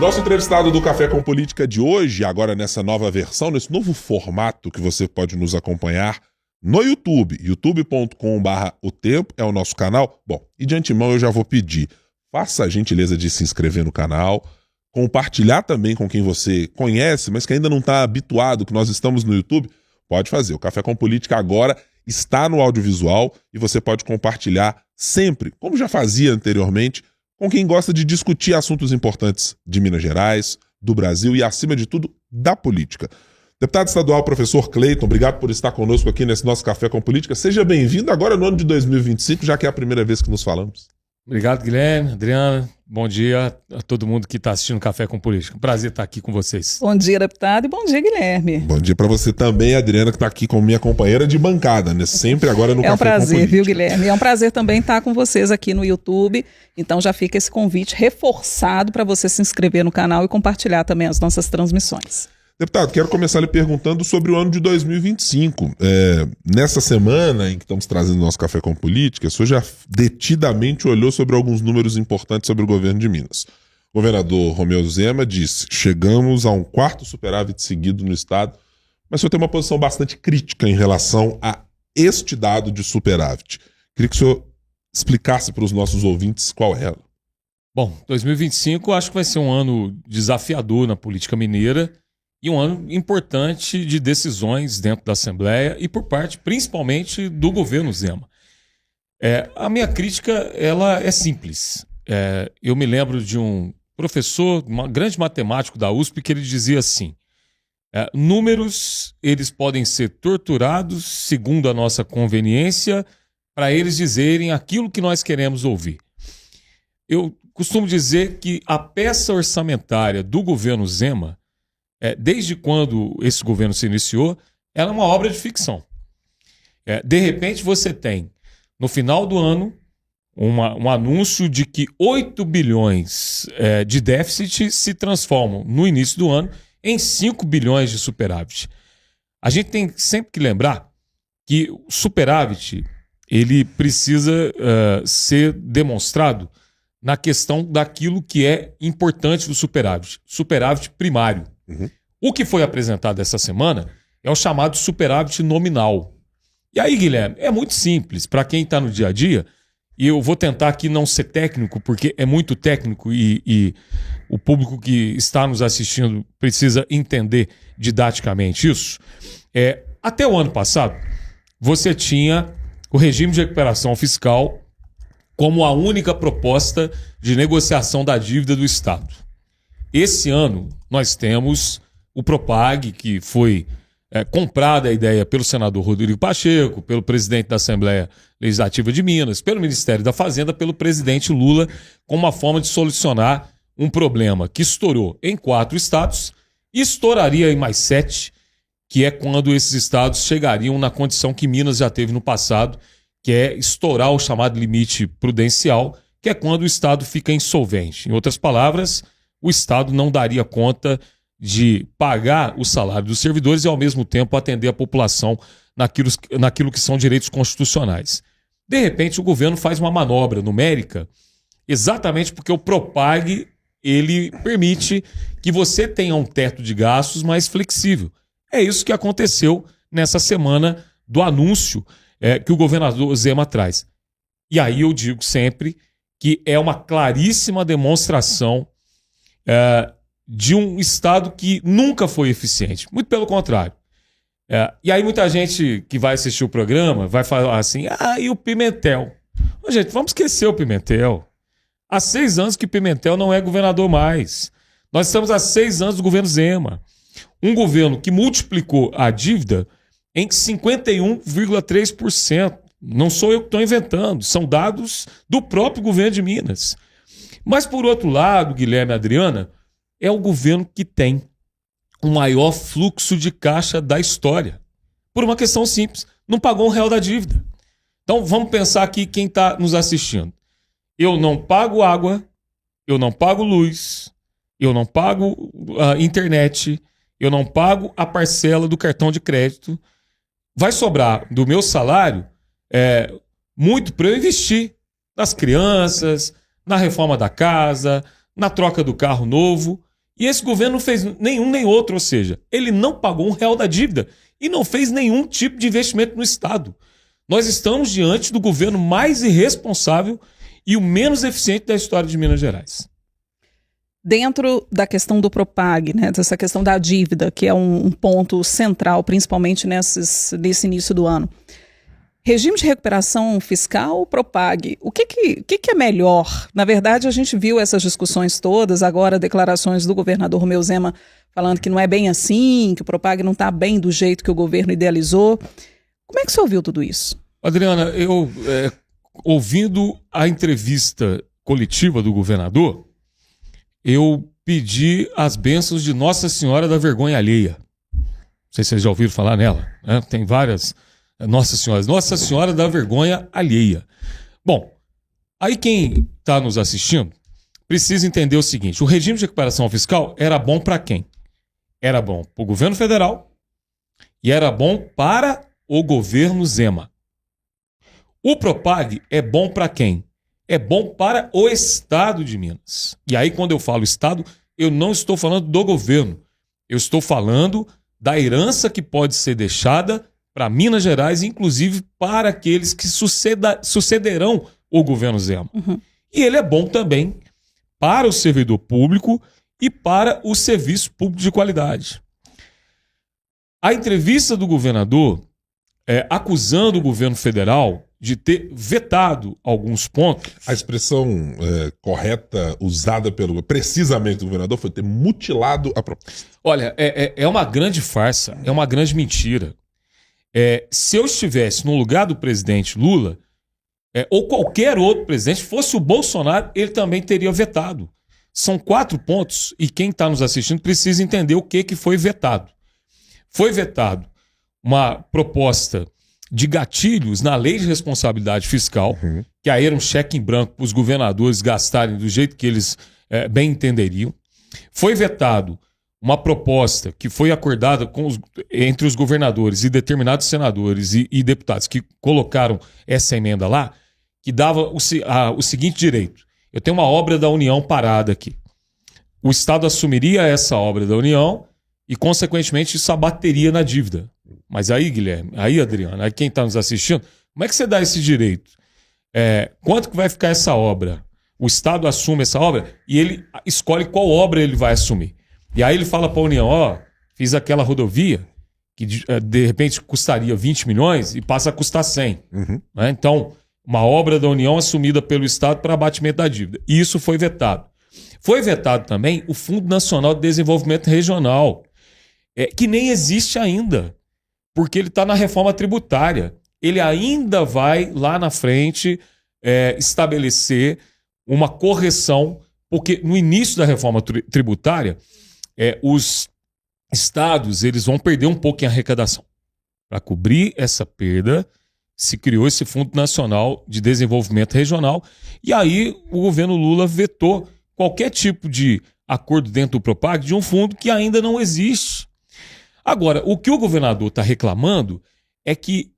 Nosso entrevistado do Café com Política de hoje, agora nessa nova versão, nesse novo formato que você pode nos acompanhar no YouTube, youtube.com/otempo é o nosso canal. Bom, e de antemão eu já vou pedir, faça a gentileza de se inscrever no canal, compartilhar também com quem você conhece, mas que ainda não está habituado que nós estamos no YouTube, pode fazer. O Café com Política agora está no audiovisual e você pode compartilhar sempre, como já fazia anteriormente, com quem gosta de discutir assuntos importantes de Minas Gerais, do Brasil e, acima de tudo, da política. Deputado estadual, professor Cleiton, obrigado por estar conosco aqui nesse nosso Café com Política. Seja bem-vindo agora no ano de 2025, já que é a primeira vez que nos falamos. Obrigado, Guilherme, Adriana. Bom dia a todo mundo que está assistindo Café com Política. Prazer estar aqui com vocês. Bom dia, deputado, e bom dia, Guilherme. Bom dia para você também, Adriana, que está aqui como minha companheira de bancada, né? Sempre agora no Café com Política. É um prazer, viu, Guilherme? É um prazer também estar com vocês aqui no YouTube. Então já fica esse convite reforçado para você se inscrever no canal e compartilhar também as nossas transmissões. Deputado, quero começar lhe perguntando sobre o ano de 2025. Nessa semana em que estamos trazendo o nosso Café com Política, o senhor já detidamente olhou sobre alguns números importantes sobre o governo de Minas. O governador Romeu Zema disse: chegamos a um quarto superávit seguido no estado, mas o senhor tem uma posição bastante crítica em relação a este dado de superávit. Queria que o senhor explicasse para os nossos ouvintes qual é ela. Bom, 2025 acho que vai ser um ano desafiador na política mineira e um ano importante de decisões dentro da Assembleia e por parte, principalmente, do governo Zema. A minha crítica ela é simples. Eu me lembro de um professor, um grande matemático da USP, que ele dizia assim: números eles podem ser torturados segundo a nossa conveniência para eles dizerem aquilo que nós queremos ouvir. Eu costumo dizer que a peça orçamentária do governo Zema, desde quando esse governo se iniciou, ela é uma obra de ficção. De repente você tem, no final do ano, um anúncio de que 8 bilhões de déficit se transformam, no início do ano, em 5 bilhões de superávit. A gente tem sempre que lembrar que o superávit ele precisa ser demonstrado na questão daquilo que é importante do superávit primário. Uhum. O que foi apresentado essa semana é o chamado superávit nominal. E aí, Guilherme, é muito simples. Para quem está no dia a dia, e eu vou tentar aqui não ser técnico, porque é muito técnico e o público que está nos assistindo precisa entender didaticamente isso. Até o ano passado, você tinha o regime de recuperação fiscal como a única proposta de negociação da dívida do Estado. Esse ano, nós temos o Propag, que foi comprada a ideia pelo senador Rodrigo Pacheco, pelo presidente da Assembleia Legislativa de Minas, pelo Ministério da Fazenda, pelo presidente Lula, como uma forma de solucionar um problema que estourou em 4 estados e estouraria em mais 7, que é quando esses estados chegariam na condição que Minas já teve no passado, que é estourar o chamado limite prudencial, que é quando o estado fica insolvente. Em outras palavras, o Estado não daria conta de pagar o salário dos servidores e, ao mesmo tempo, atender a população naquilo que são direitos constitucionais. De repente, o governo faz uma manobra numérica exatamente porque o Propag ele permite que você tenha um teto de gastos mais flexível. É isso que aconteceu nessa semana do anúncio que o governador Zema traz. E aí eu digo sempre que é uma claríssima demonstração de um Estado que nunca foi eficiente. Muito pelo contrário. E aí muita gente que vai assistir o programa vai falar assim: e o Pimentel? Gente, vamos esquecer o Pimentel. Há 6 anos que Pimentel não é governador mais. Nós estamos há 6 anos do governo Zema. Um governo que multiplicou a dívida em 51,3%. Não sou eu que estou inventando, são dados do próprio governo de Minas. Mas, por outro lado, Guilherme e Adriana, é o governo que tem o maior fluxo de caixa da história. Por uma questão simples, não pagou R$1 da dívida. Então, vamos pensar aqui quem está nos assistindo. Eu não pago água, eu não pago luz, eu não pago internet, eu não pago a parcela do cartão de crédito. Vai sobrar do meu salário muito para eu investir nas crianças, na reforma da casa, na troca do carro novo. E esse governo não fez nenhum nem outro, ou seja, ele não pagou R$1 da dívida e não fez nenhum tipo de investimento no Estado. Nós estamos diante do governo mais irresponsável e o menos eficiente da história de Minas Gerais. Dentro da questão do Propag, né, dessa questão da dívida, que é um ponto central, principalmente nesse início do ano. Regime de recuperação fiscal ou Propag? O que é melhor? Na verdade, a gente viu essas discussões todas, agora declarações do governador Romeu Zema falando que não é bem assim, que o Propag não está bem do jeito que o governo idealizou. Como é que você ouviu tudo isso? Adriana, eu, ouvindo a entrevista coletiva do governador, eu pedi as bênçãos de Nossa Senhora da Vergonha Alheia. Não sei se vocês já ouviram falar nela, né? Tem várias Nossa Senhoras. Nossa Senhora da Vergonha Alheia. Bom, aí quem está nos assistindo precisa entender o seguinte: o regime de recuperação fiscal era bom para quem? Era bom para o governo federal e era bom para o governo Zema. O Propag é bom para quem? É bom para o Estado de Minas. E aí, quando eu falo Estado, eu não estou falando do governo. Eu estou falando da herança que pode ser deixada para Minas Gerais, inclusive para aqueles que sucederão o governo Zema. Uhum. E ele é bom também para o servidor público e para o serviço público de qualidade. A entrevista do governador acusando o governo federal de ter vetado alguns pontos. A expressão correta usada precisamente do governador foi ter mutilado a proposta. Olha, é uma grande farsa, é uma grande mentira. Se eu estivesse no lugar do presidente Lula, ou qualquer outro presidente, fosse o Bolsonaro, ele também teria vetado. São 4 pontos e quem está nos assistindo precisa entender o que foi vetado. Foi vetado uma proposta de gatilhos na lei de responsabilidade fiscal, que aí era um cheque em branco para os governadores gastarem do jeito que eles bem entenderiam. Foi vetado uma proposta que foi acordada entre os governadores e determinados senadores e deputados que colocaram essa emenda lá, que dava o seguinte direito: eu tenho uma obra da União parada aqui. O Estado assumiria essa obra da União e, consequentemente, isso abateria na dívida. Mas aí, Guilherme, aí, Adriano, aí quem está nos assistindo, como é que você dá esse direito? Quanto que vai ficar essa obra? O Estado assume essa obra e ele escolhe qual obra ele vai assumir. E aí ele fala para a União, fiz aquela rodovia que de repente custaria 20 milhões e passa a custar 100. Né? Então, uma obra da União assumida pelo Estado para abatimento da dívida. E isso foi vetado. Foi vetado também o Fundo Nacional de Desenvolvimento Regional, que nem existe ainda, porque ele está na reforma tributária. Ele ainda vai, lá na frente, estabelecer uma correção, porque no início da reforma tributária, os estados eles vão perder um pouco em arrecadação. Para cobrir essa perda, se criou esse Fundo Nacional de Desenvolvimento Regional, e aí o governo Lula vetou qualquer tipo de acordo dentro do Propag de um fundo que ainda não existe. Agora, o que o governador está reclamando é que,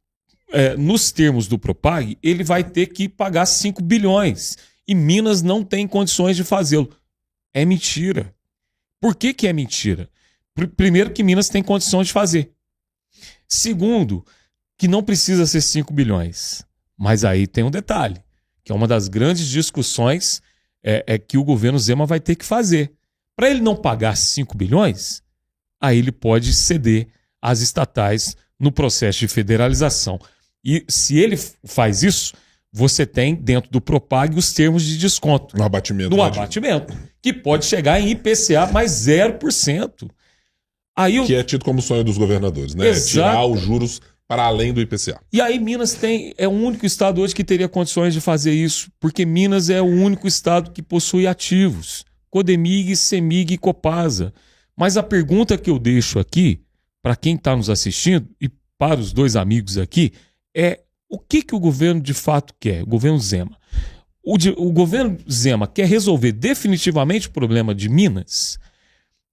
nos termos do Propag, ele vai ter que pagar 5 bilhões e Minas não tem condições de fazê-lo. É mentira. Por que é mentira? Primeiro, que Minas tem condições de fazer. Segundo, que não precisa ser 5 bilhões. Mas aí tem um detalhe, que é uma das grandes discussões que o governo Zema vai ter que fazer. Para ele não pagar 5 bilhões, aí ele pode ceder às estatais no processo de federalização. E se ele faz isso, você tem dentro do Propag os termos de desconto. No abatimento. No abatimento, que pode chegar em IPCA mais 0%. Aí que é tido como sonho dos governadores, né? Exato. Tirar os juros para além do IPCA. E aí Minas é o único estado hoje que teria condições de fazer isso, porque Minas é o único estado que possui ativos. Codemig, Semig e Copasa. Mas a pergunta que eu deixo aqui, para quem está nos assistindo e para os dois amigos aqui, é o que o governo de fato quer, o governo Zema. O governo Zema quer resolver definitivamente o problema de Minas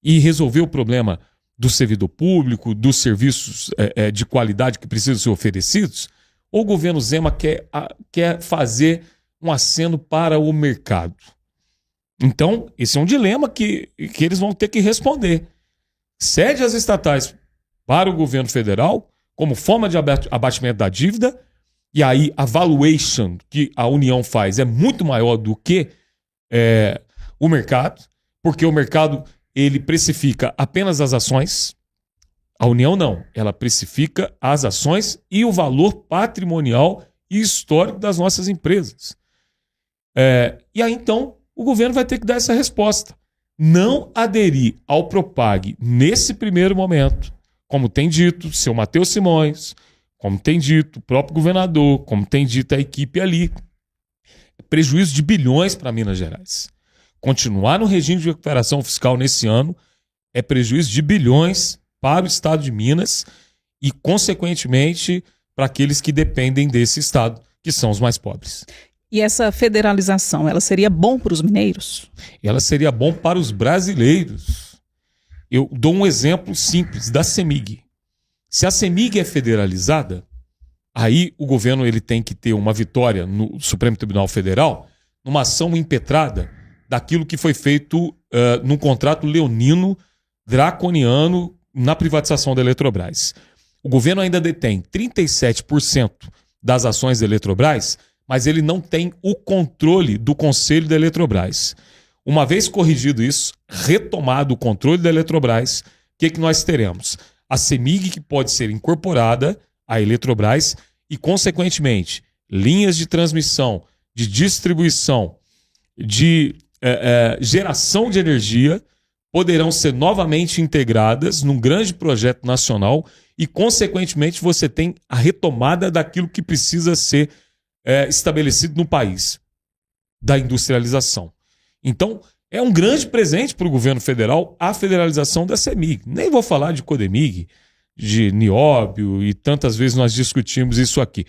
e resolver o problema do servidor público, dos serviços de qualidade que precisam ser oferecidos, ou o governo Zema quer fazer um aceno para o mercado? Então, esse é um dilema que eles vão ter que responder. Cede as estatais para o governo federal como forma de abatimento da dívida, e aí a valuation que a União faz é muito maior do que o mercado, porque o mercado ele precifica apenas as ações, a União não, ela precifica as ações e o valor patrimonial e histórico das nossas empresas. E aí então o governo vai ter que dar essa resposta. Não aderir ao Propag nesse primeiro momento, como tem dito o seu Matheus Simões, como tem dito o próprio governador, como tem dito a equipe ali, prejuízo de bilhões para Minas Gerais. Continuar no regime de recuperação fiscal nesse ano é prejuízo de bilhões para o estado de Minas e, consequentemente, para aqueles que dependem desse estado, que são os mais pobres. E essa federalização, ela seria bom para os mineiros? Ela seria bom para os brasileiros. Eu dou um exemplo simples da CEMIG. Se a CEMIG é federalizada, aí o governo ele tem que ter uma vitória no Supremo Tribunal Federal, numa ação impetrada daquilo que foi feito num contrato leonino, draconiano, na privatização da Eletrobras. O governo ainda detém 37% das ações da Eletrobras, mas ele não tem o controle do conselho da Eletrobras. Uma vez corrigido isso, retomado o controle da Eletrobras, o que nós teremos? A CEMIG, que pode ser incorporada à Eletrobras e, consequentemente, linhas de transmissão, de distribuição, de geração de energia poderão ser novamente integradas num grande projeto nacional e, consequentemente, você tem a retomada daquilo que precisa ser estabelecido no país, da industrialização. Então, é um grande presente para o governo federal a federalização da CEMIG. Nem vou falar de Codemig, de Nióbio, e tantas vezes nós discutimos isso aqui.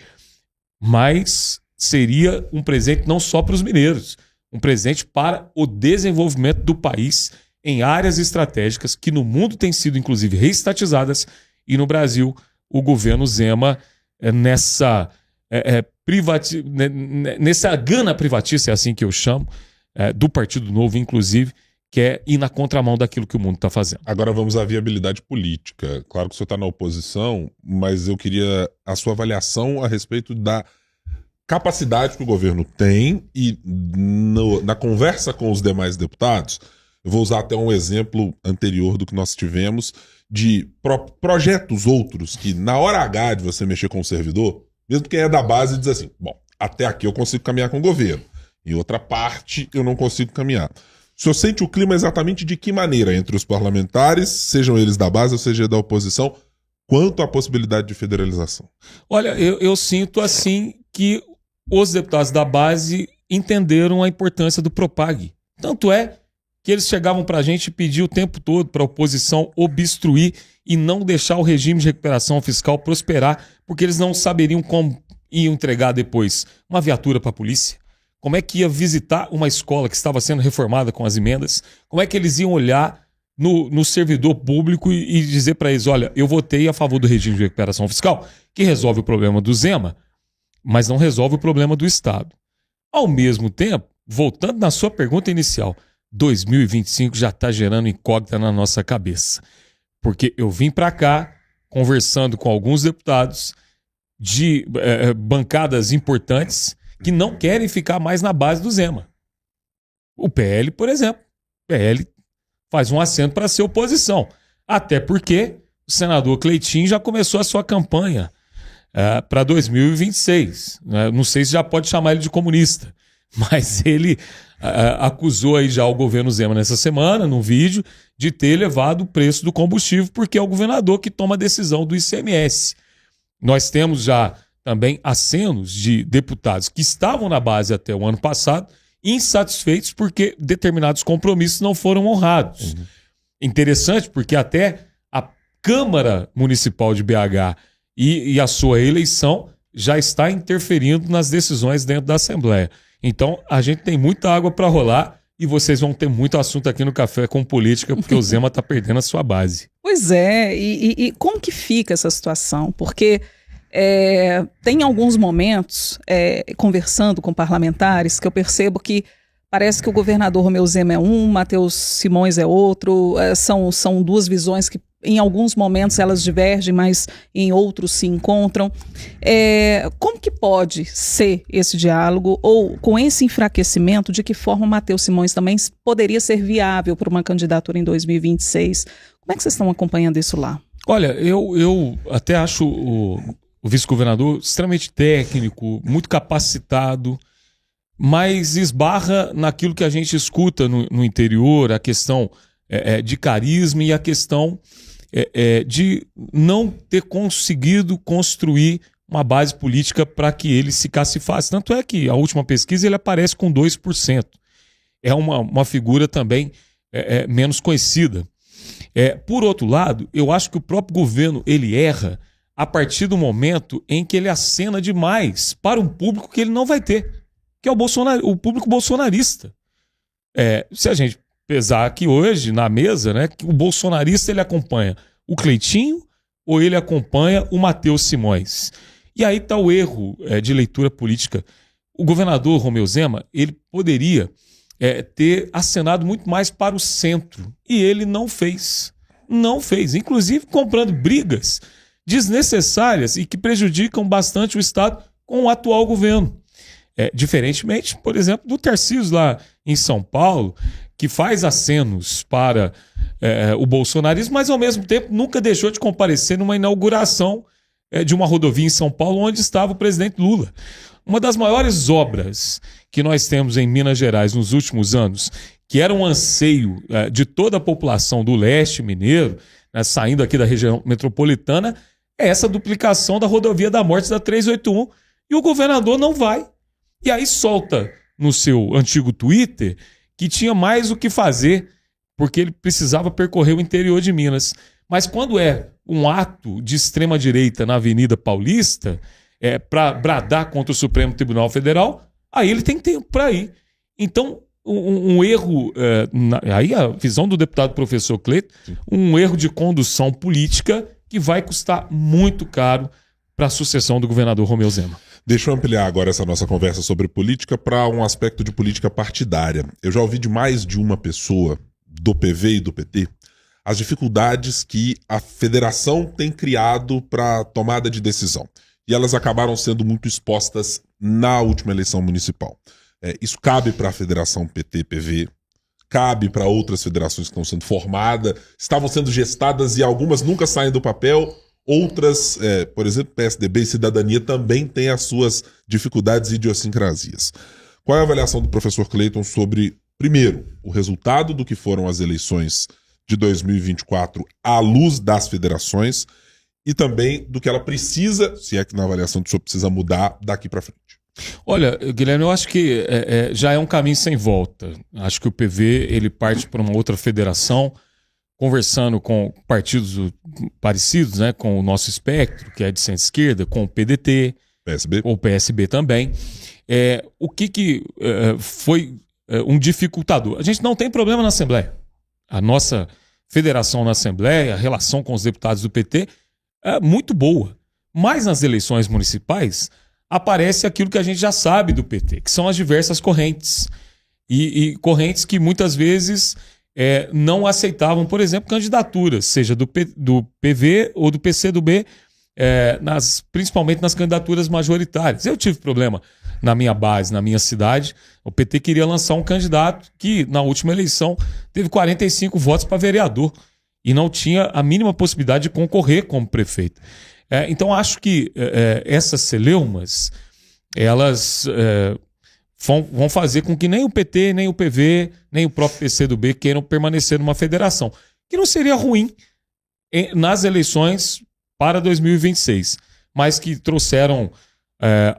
Mas seria um presente não só para os mineiros, um presente para o desenvolvimento do país em áreas estratégicas que no mundo têm sido, inclusive, reestatizadas, e no Brasil o governo Zema, nessa gana privatícia, é assim que eu chamo, do Partido Novo, inclusive, quer ir na contramão daquilo que o mundo está fazendo. Agora vamos à viabilidade política. Claro que o senhor está na oposição, mas eu queria a sua avaliação a respeito da capacidade que o governo tem e na conversa com os demais deputados. Eu vou usar até um exemplo anterior do que nós tivemos de projetos outros que, na hora H de você mexer com o servidor, mesmo quem é da base diz assim, bom, até aqui eu consigo caminhar com o governo, em outra parte eu não consigo caminhar. O senhor sente o clima exatamente de que maneira entre os parlamentares, sejam eles da base ou seja da oposição, quanto à possibilidade de federalização? Olha, eu sinto assim que os deputados da base entenderam a importância do Propag. Tanto é que eles chegavam para a gente e pediam o tempo todo para a oposição obstruir e não deixar o regime de recuperação fiscal prosperar, porque eles não saberiam como iam entregar depois uma viatura para a polícia, como é que ia visitar uma escola que estava sendo reformada com as emendas, como é que eles iam olhar no servidor público e dizer para eles, olha, eu votei a favor do regime de recuperação fiscal, que resolve o problema do Zema, mas não resolve o problema do Estado. Ao mesmo tempo, voltando na sua pergunta inicial, 2025 já está gerando incógnita na nossa cabeça. Porque eu vim para cá conversando com alguns deputados de bancadas importantes que não querem ficar mais na base do Zema. O PL, por exemplo. O PL faz um acento para ser oposição. Até porque o senador Cleitinho já começou a sua campanha para 2026. Não sei se já pode chamar ele de comunista, mas ele acusou aí já o governo Zema nessa semana, num vídeo, de ter elevado o preço do combustível, porque é o governador que toma a decisão do ICMS. Nós temos já também acenos de deputados que estavam na base até o ano passado, insatisfeitos porque determinados compromissos não foram honrados. Uhum. Interessante porque até a Câmara Municipal de BH e a sua eleição já está interferindo nas decisões dentro da Assembleia. Então, a gente tem muita água para rolar e vocês vão ter muito assunto aqui no Café com Política, porque o Zema está perdendo a sua base. Pois é, e como que fica essa situação? Porque tem alguns momentos, conversando com parlamentares, que eu percebo que Parece que o governador Romeu Zema é um, Matheus Simões é outro, são duas visões que em alguns momentos elas divergem, mas em outros se encontram. Como que pode ser esse diálogo, ou com esse enfraquecimento, de que forma o Matheus Simões também poderia ser viável para uma candidatura em 2026? Como é que vocês estão acompanhando isso lá? Olha, eu até acho o vice-governador extremamente técnico, muito capacitado, mas esbarra naquilo que a gente escuta no interior, a questão de carisma e a questão de não ter conseguido construir uma base política para que ele se cacifasse. Tanto é que a última pesquisa ele aparece com 2%. É uma figura também menos conhecida. Por outro lado, eu acho que o próprio governo ele erra a partir do momento em que ele acena demais para um público que ele não vai ter, que é o público bolsonarista. Se a gente pesar aqui hoje na mesa, né, que o bolsonarista ele acompanha o Cleitinho ou ele acompanha o Matheus Simões. E aí está o erro de leitura política. O governador Romeu Zema ele poderia ter acenado muito mais para o centro e ele não fez. Não fez, inclusive comprando brigas desnecessárias e que prejudicam bastante o Estado com o atual governo. Diferentemente, por exemplo, do Tarcísio lá em São Paulo, que faz acenos para o bolsonarismo, mas ao mesmo tempo nunca deixou de comparecer numa inauguração de uma rodovia em São Paulo onde estava o presidente Lula. Uma das maiores obras que nós temos em Minas Gerais nos últimos anos, que era um anseio de toda a população do leste mineiro, né, saindo aqui da região metropolitana, é essa duplicação da rodovia da morte da 381, e o governador não vai. E aí solta no seu antigo Twitter que tinha mais o que fazer, porque ele precisava percorrer o interior de Minas. Mas quando é um ato de extrema-direita na Avenida Paulista, para bradar contra o Supremo Tribunal Federal, aí ele tem tempo para ir. Então, um erro, aí a visão do deputado professor Cleiton, um erro de condução política que vai custar muito caro para a sucessão do governador Romeu Zema. Deixa eu ampliar agora essa nossa conversa sobre política para um aspecto de política partidária. Eu já ouvi de mais de uma pessoa do PV e do PT as dificuldades que a federação tem criado para tomada de decisão. E elas acabaram sendo muito expostas na última eleição municipal. Isso cabe para a federação PT-PV, cabe para outras federações que estão sendo formadas, estavam sendo gestadas e algumas nunca saem do papel. Outras, por exemplo, PSDB e Cidadania também têm as suas dificuldades e idiosincrasias. Qual é a avaliação do professor Cleiton sobre, primeiro, o resultado do que foram as eleições de 2024 à luz das federações e também do que ela precisa, se é que na avaliação do senhor precisa mudar daqui para frente? Olha, Guilherme, eu acho que já é um caminho sem volta. Acho que o PV ele parte para uma outra federação, conversando com partidos parecidos, né, com o nosso espectro, que é de centro-esquerda, com o PDT, PSB. ou PSB também. O que foi um dificultador? A gente não tem problema na Assembleia. A nossa federação na Assembleia, a relação com os deputados do PT é muito boa. Mas nas eleições municipais aparece aquilo que a gente já sabe do PT, que são as diversas correntes. E correntes que muitas vezes não aceitavam, por exemplo, candidaturas, seja do PV ou do PCdoB, principalmente nas candidaturas majoritárias. Eu tive problema na minha base, na minha cidade. O PT queria lançar um candidato que, na última eleição, teve 45 votos para vereador e não tinha a mínima possibilidade de concorrer como prefeito. Então, acho que essas celeumas, elas vão fazer com que nem o PT, nem o PV, nem o próprio PCdoB queiram permanecer numa federação, que não seria ruim nas eleições para 2026, mas que trouxeram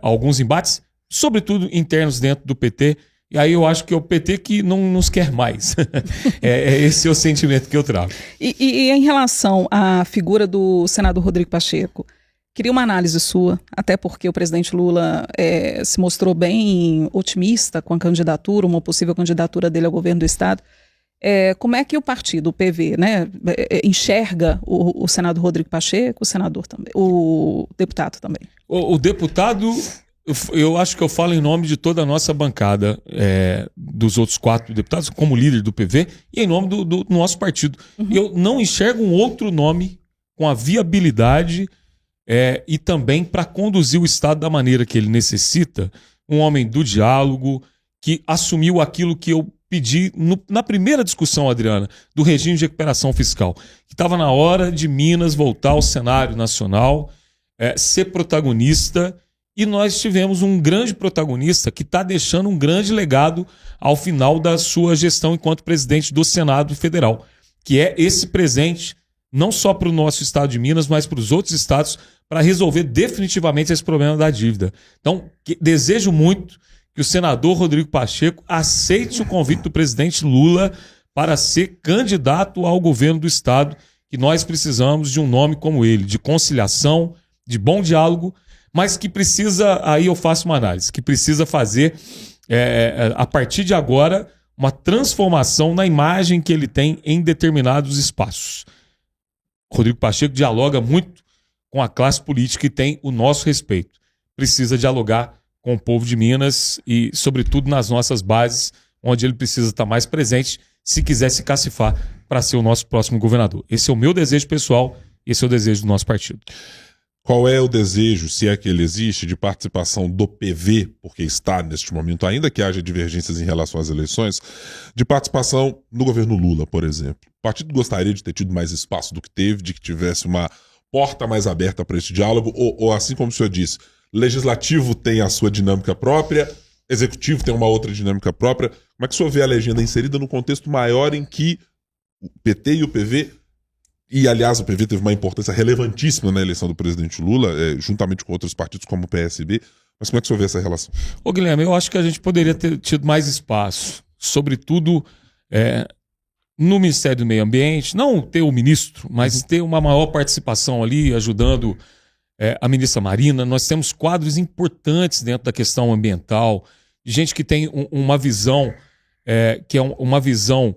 alguns embates, sobretudo internos dentro do PT, e aí eu acho que é o PT que não nos quer mais. Esse é o sentimento que eu trago. E em relação à figura do senador Rodrigo Pacheco, queria uma análise sua, até porque o presidente Lula se mostrou bem otimista com a candidatura, uma possível candidatura dele ao governo do Estado. Como é que o partido, o PV, né, enxerga o senador Rodrigo Pacheco, o senador também, o deputado também? O deputado Eu acho que eu falo em nome de toda a nossa bancada, dos outros 4 deputados, como líder do PV, e em nome do nosso partido. Eu não enxergo um outro nome com a viabilidade e também para conduzir o Estado da maneira que ele necessita, um homem do diálogo, que assumiu aquilo que eu pedi na primeira discussão, Adriana, do regime de recuperação fiscal, que estava na hora de Minas voltar ao cenário nacional, ser protagonista. E nós tivemos um grande protagonista que está deixando um grande legado ao final da sua gestão enquanto presidente do Senado Federal, que é esse presente não só para o nosso estado de Minas, mas para os outros estados, para resolver definitivamente esse problema da dívida. Então, desejo muito que o senador Rodrigo Pacheco aceite o convite do presidente Lula para ser candidato ao governo do estado, que nós precisamos de um nome como ele, de conciliação, de bom diálogo, mas que precisa, aí eu faço uma análise, que precisa fazer, a partir de agora, uma transformação na imagem que ele tem em determinados espaços. Rodrigo Pacheco dialoga muito com a classe política e tem o nosso respeito. Precisa dialogar com o povo de Minas e, sobretudo, nas nossas bases, onde ele precisa estar mais presente, se quiser se cacifar para ser o nosso próximo governador. Esse é o meu desejo pessoal, esse é o desejo do nosso partido. Qual é o desejo, se é que ele existe, de participação do PV, porque está neste momento, ainda que haja divergências em relação às eleições, de participação no governo Lula, por exemplo? O partido gostaria de ter tido mais espaço do que teve, de que tivesse uma porta mais aberta para esse diálogo, ou assim como o senhor disse, legislativo tem a sua dinâmica própria, executivo tem uma outra dinâmica própria. Como é que o senhor vê a legenda inserida no contexto maior em que o PT e o PV... E, aliás, o PV teve uma importância relevantíssima na eleição do presidente Lula, juntamente com outros partidos como o PSB. Mas como é que o senhor vê essa relação? Ô, Guilherme, eu acho que a gente poderia ter tido mais espaço, sobretudo no Ministério do Meio Ambiente, não ter o ministro, mas ter uma maior participação ali, ajudando a ministra Marina. Nós temos quadros importantes dentro da questão ambiental, gente que tem uma visão, que é uma visão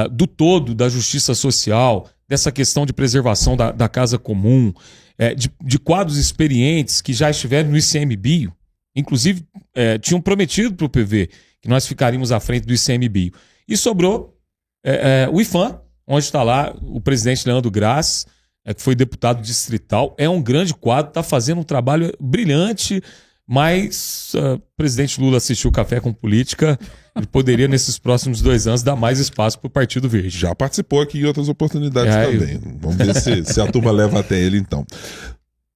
do todo da justiça social, dessa questão de preservação da casa comum, de quadros experientes que já estiveram no ICMBio, inclusive tinham prometido para o PV que nós ficaríamos à frente do ICMBio. E sobrou o IFAM, onde está lá o presidente Leandro Graz, que foi deputado distrital, é um grande quadro, está fazendo um trabalho brilhante, mas o presidente Lula assistiu Café com Política, ele poderia, nesses próximos 2 anos, dar mais espaço para o Partido Verde. Já participou aqui em outras oportunidades também. Vamos ver se a turma leva até ele, então.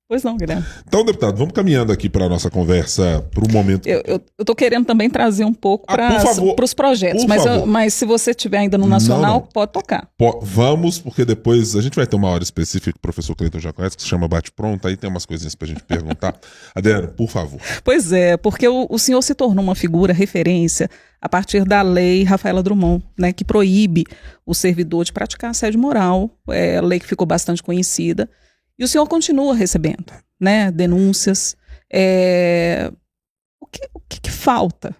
Pois não, Guilherme. Então, deputado, vamos caminhando aqui para a nossa conversa para o momento... Eu estou querendo também trazer um pouco para os projetos, mas se você estiver ainda no Nacional, não. Pode tocar. Vamos, porque depois a gente vai ter uma hora específica que o professor Cleiton já conhece, que se chama Bate Pronto, aí tem umas coisinhas para a gente perguntar. Adriana, por favor. Pois é, porque o senhor se tornou uma figura referência a partir da lei Rafaela Drummond, né, que proíbe o servidor de praticar assédio moral, a lei que ficou bastante conhecida. E o senhor continua recebendo, né, denúncias. O que falta?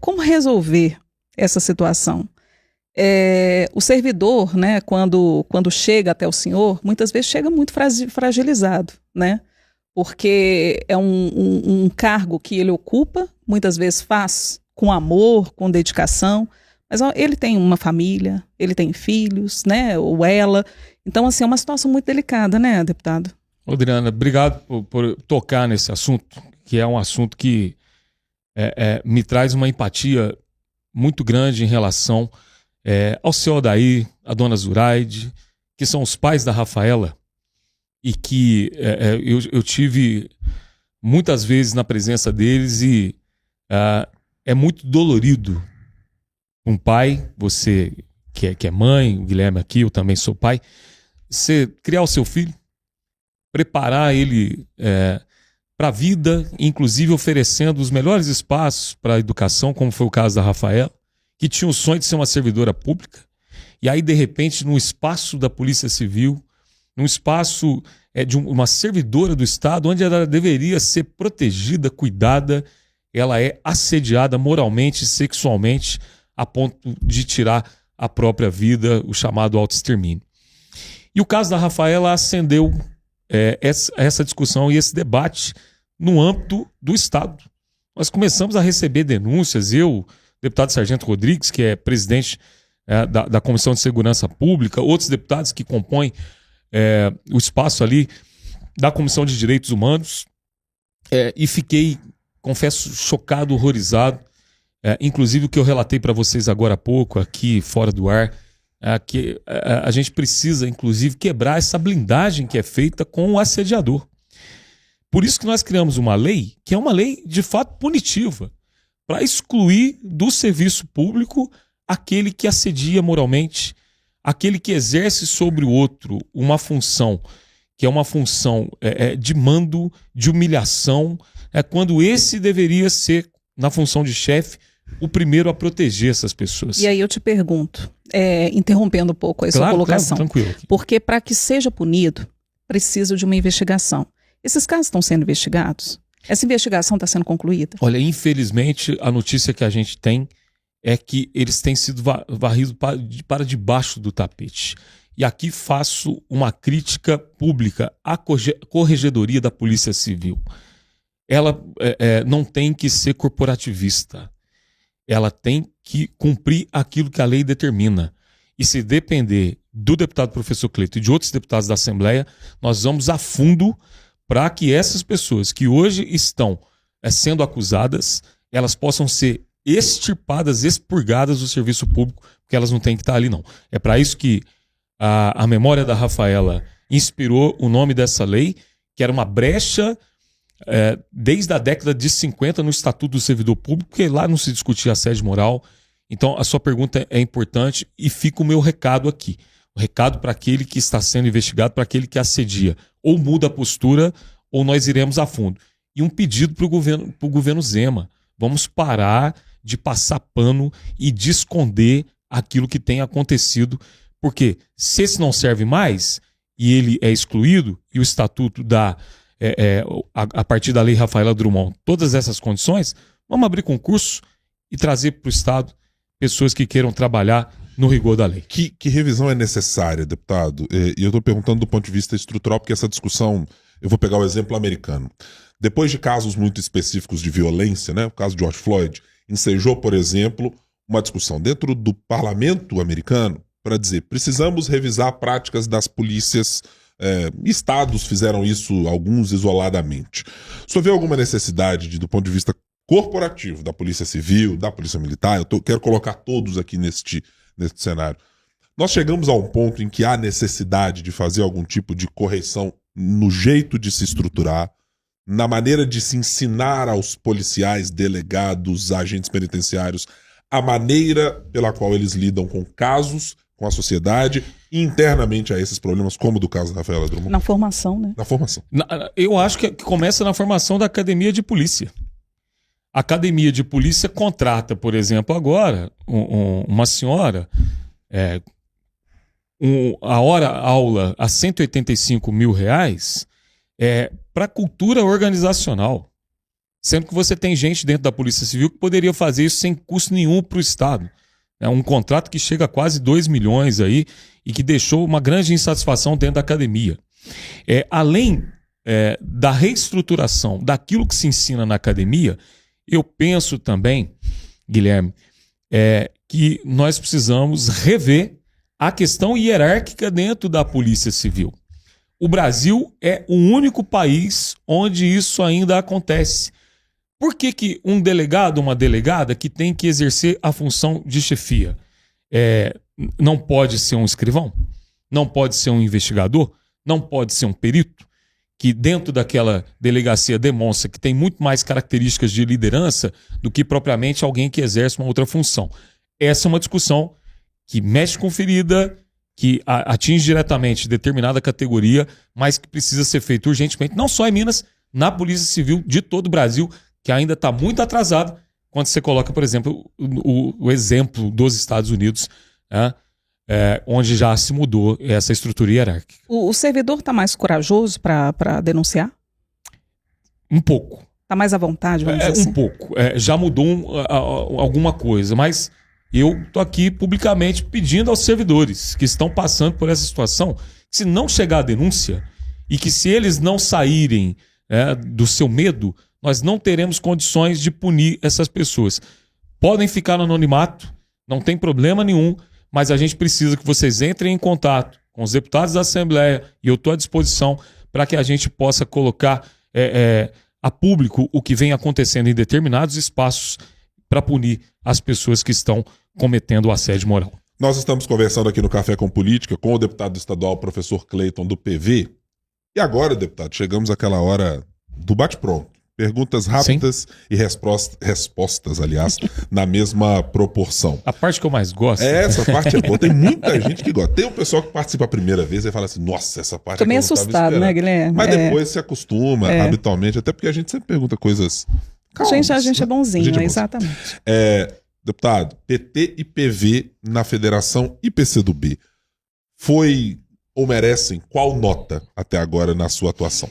Como resolver essa situação? O servidor, né, quando chega até o senhor, muitas vezes chega muito fragilizado, né? Porque é um cargo que ele ocupa, muitas vezes faz com amor, com dedicação, mas ele tem uma família, ele tem filhos, né, ou ela. Então, assim, é uma situação muito delicada, né, deputado? Adriana, obrigado por tocar nesse assunto, que é um assunto que me traz uma empatia muito grande em relação ao seu Odair, a dona Zuraide, que são os pais da Rafaela, e que eu tive muitas vezes na presença deles e é muito dolorido um pai, você que é mãe, o Guilherme aqui, eu também sou pai, você criar o seu filho, preparar ele para a vida, inclusive oferecendo os melhores espaços para a educação, como foi o caso da Rafaela, que tinha o sonho de ser uma servidora pública, e aí, de repente, no espaço da Polícia Civil, num espaço de uma servidora do Estado, onde ela deveria ser protegida, cuidada, ela é assediada moralmente e sexualmente a ponto de tirar a própria vida, o chamado autoextermínio. E o caso da Rafaela acendeu essa discussão e esse debate no âmbito do Estado. Nós começamos a receber denúncias, o deputado Sargento Rodrigues, que é presidente da Comissão de Segurança Pública, outros deputados que compõem o espaço ali da Comissão de Direitos Humanos, e fiquei, confesso, chocado, horrorizado, inclusive o que eu relatei para vocês agora há pouco, aqui fora do ar, que a gente precisa, inclusive, quebrar essa blindagem que é feita com o assediador. Por isso que nós criamos uma lei, que é uma lei de fato punitiva, para excluir do serviço público aquele que assedia moralmente, aquele que exerce sobre o outro uma função, que é uma função de mando, de humilhação, quando esse deveria ser, na função de chefe, o primeiro a proteger essas pessoas. E aí eu te pergunto, interrompendo um pouco a sua colocação, claro, tranquilo. Porque para que seja punido, precisa de uma investigação. Esses casos estão sendo investigados? Essa investigação está sendo concluída? Olha, infelizmente, a notícia que a gente tem é que eles têm sido varridos para debaixo do tapete. E aqui faço uma crítica pública à Corregedoria da Polícia Civil. Ela não tem que ser corporativista. Ela tem que cumprir aquilo que a lei determina. E se depender do deputado professor Cleito e de outros deputados da Assembleia, nós vamos a fundo para que essas pessoas que hoje estão sendo acusadas, elas possam ser extirpadas, expurgadas do serviço público, porque elas não têm que estar ali, não. É para isso que a memória da Rafaela inspirou o nome dessa lei, que era uma brecha desde a década de 50 no Estatuto do Servidor Público, porque lá não se discutia assédio moral. Então, a sua pergunta é importante e fica o meu recado aqui. O recado para aquele que está sendo investigado, para aquele que assedia. Ou muda a postura, ou nós iremos a fundo. E um pedido para o governo Zema. Vamos parar de passar pano e de esconder aquilo que tem acontecido. Porque se esse não serve mais, e ele é excluído, e o Estatuto dá, a partir da Lei Rafaela Drummond, todas essas condições, vamos abrir concurso e trazer para o Estado pessoas que queiram trabalhar no rigor da lei. Que revisão é necessária, deputado? E eu estou perguntando do ponto de vista estrutural, porque essa discussão, eu vou pegar o exemplo americano. Depois de casos muito específicos de violência, né, o caso de George Floyd, ensejou, por exemplo, uma discussão dentro do parlamento americano para dizer, precisamos revisar práticas das polícias, estados fizeram isso, alguns isoladamente. O senhor vê alguma necessidade, do ponto de vista corporativo, da Polícia Civil, da Polícia Militar, quero colocar todos aqui neste cenário. Nós chegamos a um ponto em que há necessidade de fazer algum tipo de correção no jeito de se estruturar, na maneira de se ensinar aos policiais, delegados, agentes penitenciários, a maneira pela qual eles lidam com casos, com a sociedade, internamente a esses problemas, como do caso da Rafaela Drummond. Na formação, né? Na formação. Eu acho que começa na formação da Academia de Polícia. A Academia de Polícia contrata, por exemplo, agora, uma senhora, a hora-aula a R$185 mil para cultura organizacional. Sendo que você tem gente dentro da Polícia Civil que poderia fazer isso sem custo nenhum para o Estado. É um contrato que chega a quase 2 milhões aí e que deixou uma grande insatisfação dentro da academia. Além da reestruturação daquilo que se ensina na academia, eu penso também, Guilherme, que nós precisamos rever a questão hierárquica dentro da Polícia Civil. O Brasil é o único país onde isso ainda acontece. Por que um delegado, uma delegada que tem que exercer a função de chefia não pode ser um escrivão? Não pode ser um investigador? Não pode ser um perito? Que dentro daquela delegacia demonstra que tem muito mais características de liderança do que propriamente alguém que exerce uma outra função. Essa é uma discussão que mexe com ferida, que atinge diretamente determinada categoria, mas que precisa ser feita urgentemente, não só em Minas, na Polícia Civil de todo o Brasil, que ainda está muito atrasado quando você coloca, por exemplo, o exemplo dos Estados Unidos, onde já se mudou essa estrutura hierárquica. O servidor está mais corajoso para denunciar? Um pouco. Está mais à vontade, vamos dizer assim? Um pouco. Já mudou alguma coisa, mas eu estou aqui publicamente pedindo aos servidores que estão passando por essa situação, que se não chegar a denúncia e que se eles não saírem do seu medo, nós não teremos condições de punir essas pessoas. Podem ficar no anonimato, não tem problema nenhum, mas a gente precisa que vocês entrem em contato com os deputados da Assembleia, e eu estou à disposição para que a gente possa colocar a público o que vem acontecendo em determinados espaços para punir as pessoas que estão cometendo o assédio moral. Nós estamos conversando aqui no Café com Política com o deputado estadual, professor Cleiton, do PV. E agora, deputado, chegamos àquela hora do bate-pronto. Perguntas rápidas e respostas, aliás, na mesma proporção. A parte que eu mais gosto. Essa parte é boa. Tem muita gente que gosta. Tem o pessoal que participa a primeira vez e fala assim, nossa, essa parte tô meio assustado, né, Guilherme? Mas depois se acostuma, habitualmente, até porque a gente sempre pergunta coisas calmas. A gente é bonzinho, gente é bonzinho. exatamente. Deputado, PT e PV na Federação e PCdoB foi ou merecem qual nota até agora na sua atuação?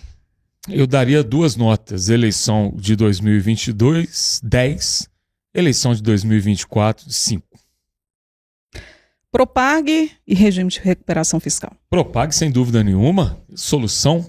Eu daria 2 notas. Eleição de 2022, 10. Eleição de 2024, 5. Propag e regime de recuperação fiscal. Propag, sem dúvida nenhuma, solução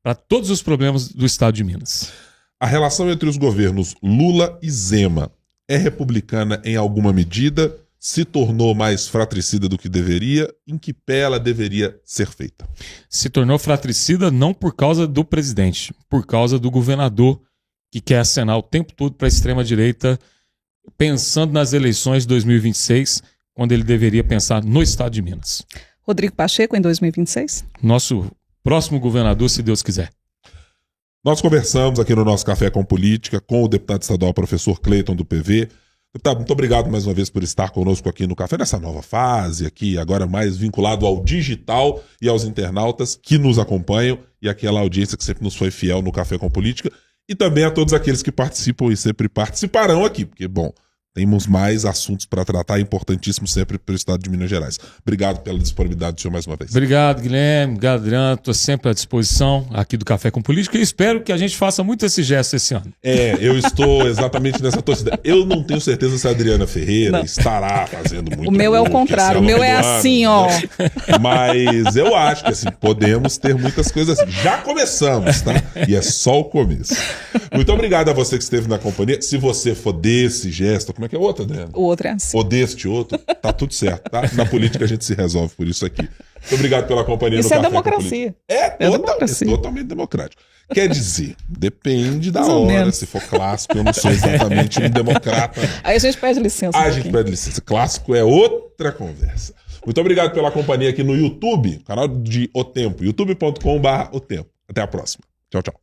para todos os problemas do estado de Minas. A relação entre os governos Lula e Zema é republicana em alguma medida? Se tornou mais fratricida do que deveria? Em que pé ela deveria ser feita? Se tornou fratricida não por causa do presidente, por causa do governador que quer acenar o tempo todo para a extrema-direita, pensando nas eleições de 2026, quando ele deveria pensar no estado de Minas. Rodrigo Pacheco em 2026? Nosso próximo governador, se Deus quiser. Nós conversamos aqui no nosso Café com Política com o deputado estadual professor Cleiton, do PV. Deputado, muito obrigado mais uma vez por estar conosco aqui no Café, nessa nova fase aqui, agora mais vinculado ao digital e aos internautas que nos acompanham e aquela audiência que sempre nos foi fiel no Café com Política, e também a todos aqueles que participam e sempre participarão aqui, porque, bom, temos mais assuntos para tratar, importantíssimos sempre para o estado de Minas Gerais. Obrigado pela disponibilidade do senhor mais uma vez. Obrigado, Guilherme. Obrigado, Adriano. Estou sempre à disposição aqui do Café com Política e espero que a gente faça muito esse gesto esse ano. Eu estou exatamente nessa torcida. Eu não tenho certeza se a Adriana Ferreira estará fazendo muito. O meu é o contrário. O meu é assim, ó. Mas eu acho que assim, podemos ter muitas coisas assim. Já começamos, tá? E é só o começo. Muito obrigado a você que esteve na companhia. Se você for desse gesto, como é que é o outro, Adriana? O outro é assim. Ou deste outro, tá tudo certo, tá? Na política a gente se resolve por isso aqui. Muito obrigado pela companhia no Café com Política. Democracia. É totalmente democrático. Quer dizer, depende da hora. Se for clássico, eu não sou exatamente um democrata. Aí a gente pede licença. A gente pede licença. Clássico é outra conversa. Muito obrigado pela companhia aqui no YouTube, canal de O Tempo, youtube.com/O Tempo. Até a próxima. Tchau, tchau.